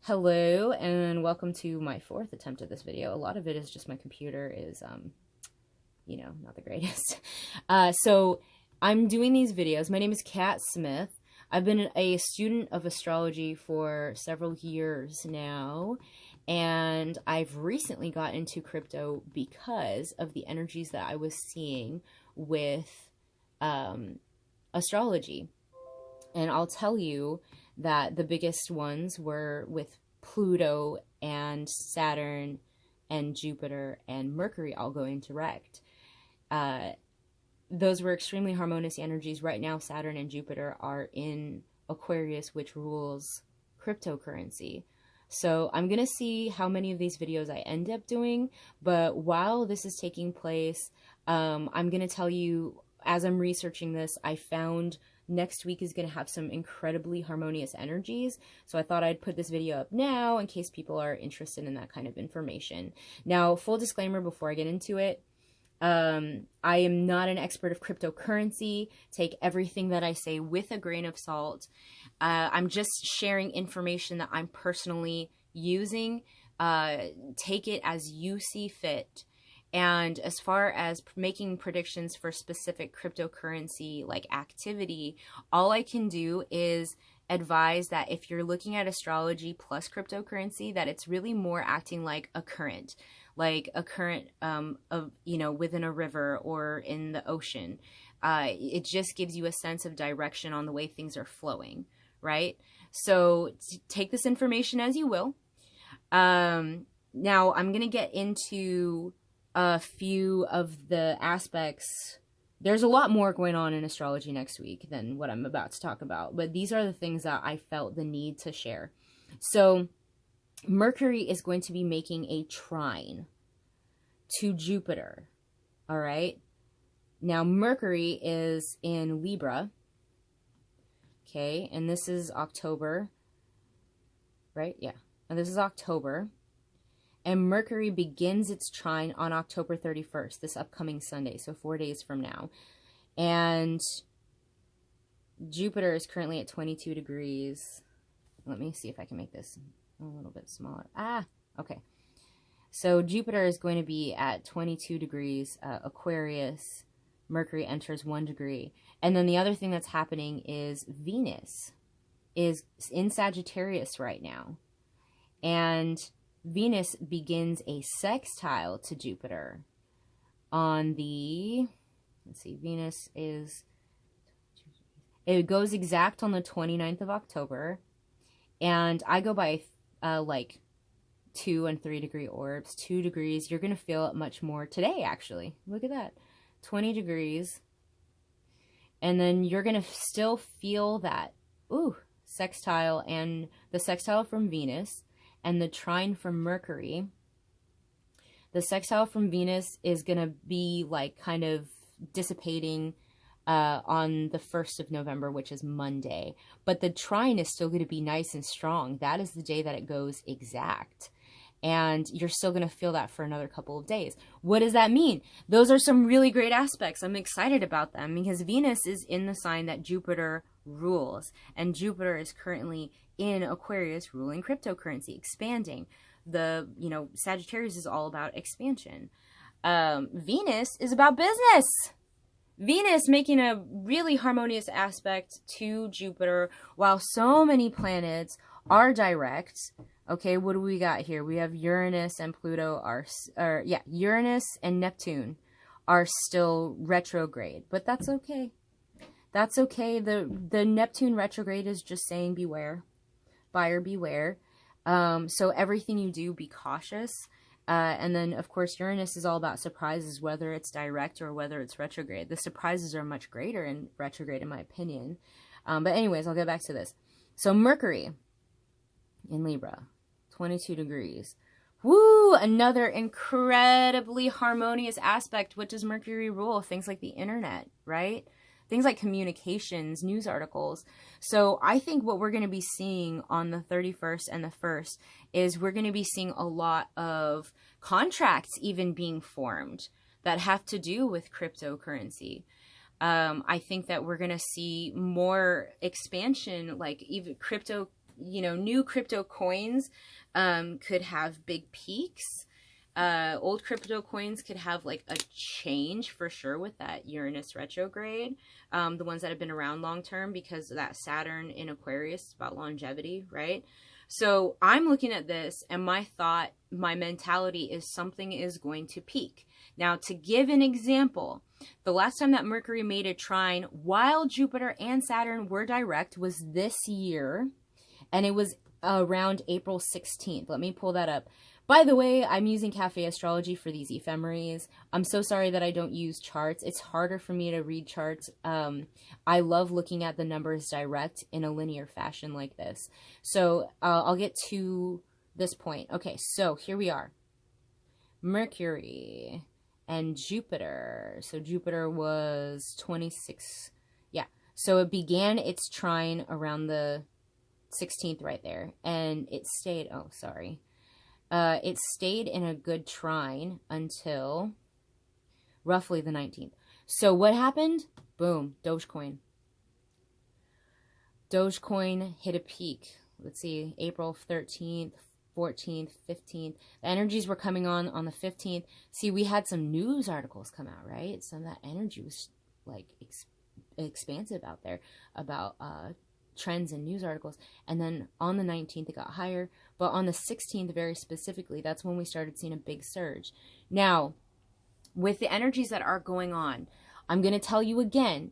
Hello and welcome to my fourth attempt at this video. A lot of it is just my computer is, not the greatest. So I'm doing these videos. My name is Kat Smith. I've been a student of astrology for several years now, and I've recently got into crypto because of the energies that I was seeing with astrology. And I'll tell you that the biggest ones were with Pluto and Saturn and Jupiter and Mercury all going direct. Those were extremely harmonious energies. Right now, Saturn and Jupiter are in Aquarius, which rules cryptocurrency. So I'm going to see how many of these videos I end up doing. But while this is taking place, I'm going to tell you, as I'm researching this, I found next week is going to have some incredibly harmonious energies. So I thought I'd put this video up now in case people are interested in that kind of information. Now, full disclaimer before I get into it, I am not an expert of cryptocurrency. Take everything that I say with a grain of salt. I'm just sharing information that I'm personally using. Take it as you see fit. And as far as making predictions for specific cryptocurrency like activity, all I can do is advise that if you're looking at astrology plus cryptocurrency, that it's really more acting like a current of, within a river or in the ocean. It just gives you a sense of direction on the way things are flowing, right? So take this information as you will. Now I'm going to get into a few of the aspects. There's a lot more going on in astrology next week than what I'm about to talk about, but these are the things that I felt the need to share. So Mercury is going to be making a trine to Jupiter. All right. Now Mercury is in Libra. Okay. And this is October, right? Yeah. And this is October. And Mercury begins its trine on October 31st, this upcoming Sunday, so 4 days from now. And Jupiter is currently at 22 degrees. Let me see if I can make this a little bit smaller. Okay. So Jupiter is going to be at 22 degrees Aquarius. Mercury enters 1 degree. And then the other thing that's happening is Venus is in Sagittarius right now. And Venus begins a sextile to Jupiter on the, Venus is, it goes exact on the 29th of October, and I go by like 2 and 3 degree orbs. 2 degrees, you're going to feel it much more today, actually. Look at that. 20 degrees. And then you're going to still feel that, sextile, and the sextile from Venus and the trine from Mercury. The sextile from Venus is going to be like kind of dissipating on the 1st of November, which is Monday. But the trine is still going to be nice and strong. That is the day that it goes exact. And you're still going to feel that for another couple of days. What does that mean? Those are some really great aspects. I'm excited about them because Venus is in the sign that Jupiter rules. And Jupiter is currently in Aquarius ruling cryptocurrency, expanding. Sagittarius is all about expansion. Venus is about business. Venus making a really harmonious aspect to Jupiter while so many planets are direct. Okay, what do we got here? We have Uranus and Pluto Uranus and Neptune are still retrograde, but that's okay. That's okay. The Neptune retrograde is just saying beware. Buyer beware. So everything you do, be cautious. And then, of course, Uranus is all about surprises, whether it's direct or whether it's retrograde. The surprises are much greater in retrograde, in my opinion. But anyways, I'll get back to this. So Mercury in Libra, 22 degrees. Woo! Another incredibly harmonious aspect. What does Mercury rule? Things like the internet, right? Things like communications, news articles. So I think what we're going to be seeing on the 31st and the 1st is we're going to be seeing a lot of contracts even being formed that have to do with cryptocurrency. I think that we're going to see more expansion, like even crypto you know, new crypto coins could have big peaks. Old crypto coins could have like a change for sure with that Uranus retrograde. The ones that have been around long term, because that Saturn in Aquarius is about longevity, right? So I'm looking at this and my thought, my mentality is something is going to peak. Now, to give an example, the last time that Mercury made a trine while Jupiter and Saturn were direct was this year, and it was around April 16th. Let me pull that up. By the way, I'm using Cafe Astrology for these ephemeries. I'm so sorry that I don't use charts. It's harder for me to read charts. I love looking at the numbers direct in a linear fashion like this. So I'll get to this point. Okay, so here we are. Mercury and Jupiter. So Jupiter was 26. Yeah, so it began its trine around the 16th right there. And it stayed, oh, sorry. It stayed in a good trine until roughly the 19th. So what happened? Boom, Dogecoin. Dogecoin hit a peak. Let's see, April 13th, 14th, 15th. The energies were coming on the 15th. See, we had some news articles come out, right? Some of that energy was like expansive out there about trends and news articles. And then on the 19th, it got higher. But on the 16th, very specifically, that's when we started seeing a big surge. Now, with the energies that are going on, I'm going to tell you again,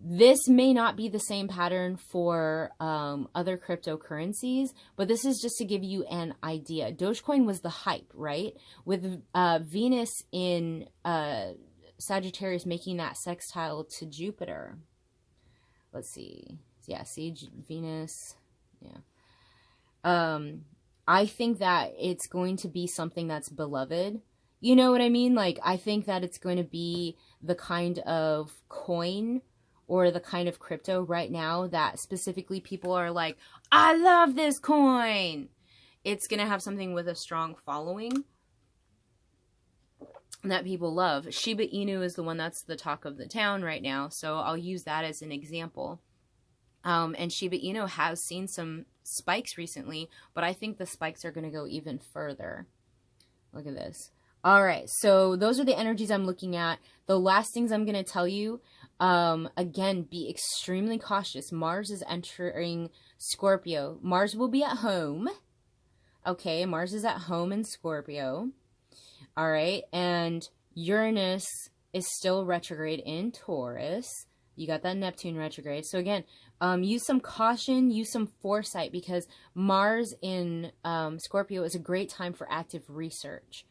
this may not be the same pattern for other cryptocurrencies, but this is just to give you an idea. Dogecoin was the hype, right? With Venus in Sagittarius making that sextile to Jupiter. Let's see. Yeah, see, Venus. Yeah. I think that it's going to be something that's beloved. You know what I mean? Like, I think that it's going to be the kind of coin or the kind of crypto right now that specifically people are like, I love this coin. It's going to have something with a strong following that people love. Shiba Inu is the one that's the talk of the town right now, so I'll use that as an example. And Shiba Inu has seen some spikes recently, but I think the spikes are going to go even further. Look at this. All right, so those are the energies I'm looking at. The last things I'm going to tell you, again, be extremely cautious. Mars is entering Scorpio. Mars will be at home. Okay, Mars is at home in Scorpio. All right, and Uranus is still retrograde in Taurus. You got that Neptune retrograde. So again, use some caution, use some foresight, because Mars in Scorpio is a great time for active research.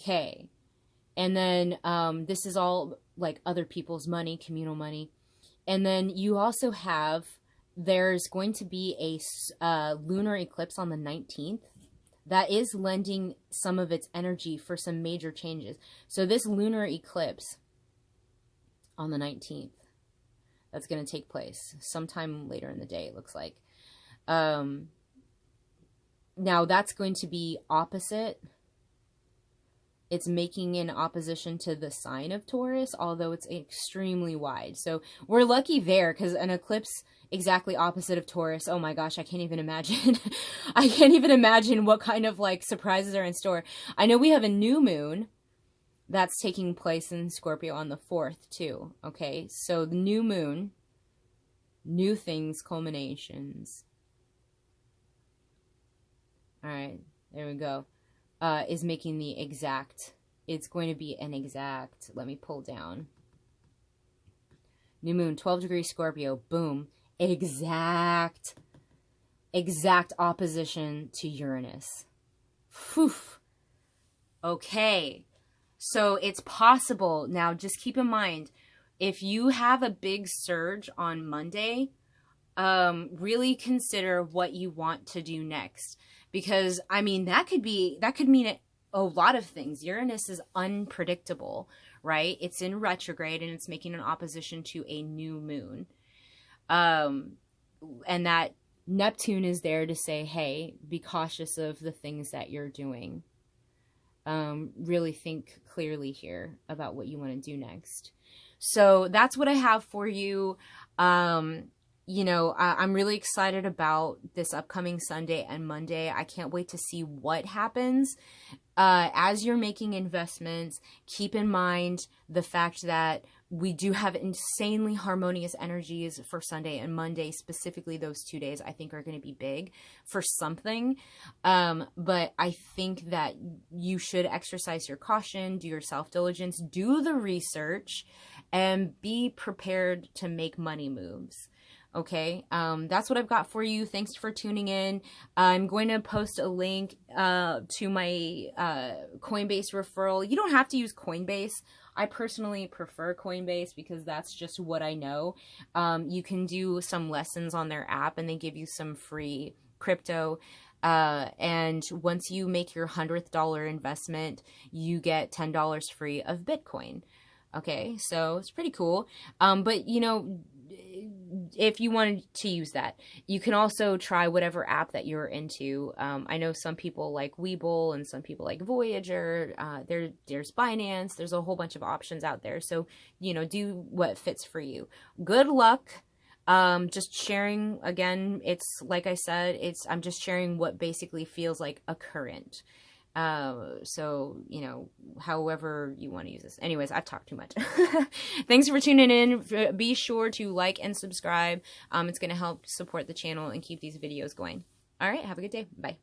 Okay, and then this is all like other people's money, communal money. And then you also have, there's going to be a lunar eclipse on the 19th. That is lending some of its energy for some major changes. So this lunar eclipse on the 19th, that's going to take place sometime later in the day, it looks like. Now that's going to be opposite. It's making an opposition to the sign of Taurus, although it's extremely wide. So we're lucky there, because an eclipse exactly opposite of Taurus, oh my gosh, I can't even imagine. I can't even imagine what kind of like surprises are in store. I know we have a new moon that's taking place in Scorpio on the 4th too. Okay, so the new moon, new things, culminations. All right, there we go. Is making the exact, it's going to be an exact, let me pull down. New moon, 12 degrees Scorpio, boom. Exact opposition to Uranus. Phew. Okay. So it's possible. Now, just keep in mind, if you have a big surge on Monday, really consider what you want to do next. Because, I mean, that could mean a lot of things. Uranus is unpredictable, right? It's in retrograde and it's making an opposition to a new moon. And that Neptune is there to say, hey, be cautious of the things that you're doing. Really think clearly here about what you want to do next. So that's what I have for you. you know, I'm really excited about this upcoming Sunday and Monday. I can't wait to see what happens. As you're making investments, keep in mind the fact that we do have insanely harmonious energies for Sunday and Monday. Specifically, those 2 days I think are going to be big for something. But I think that you should exercise your caution, do your self-diligence, do the research, and be prepared to make money moves. Okay, that's what I've got for you. Thanks for tuning in. I'm going to post a link to my Coinbase referral. You don't have to use Coinbase. I personally prefer Coinbase because that's just what I know. You can do some lessons on their app and they give you some free crypto. And once you make your $100th investment, you get $10 free of Bitcoin. Okay, so it's pretty cool. But you know, if you wanted to use that, you can also try whatever app that you're into. I know some people like Webull and some people like Voyager. There's Binance. There's a whole bunch of options out there. So, you know, do what fits for you. Good luck. Just sharing, again, it's like I said, I'm just sharing what basically feels like a current. So, you know, however you want to use this. Anyways, I've talked too much. Thanks for tuning in. Be sure to like and subscribe. It's going to help support the channel and keep these videos going. All right. Have a good day. Bye.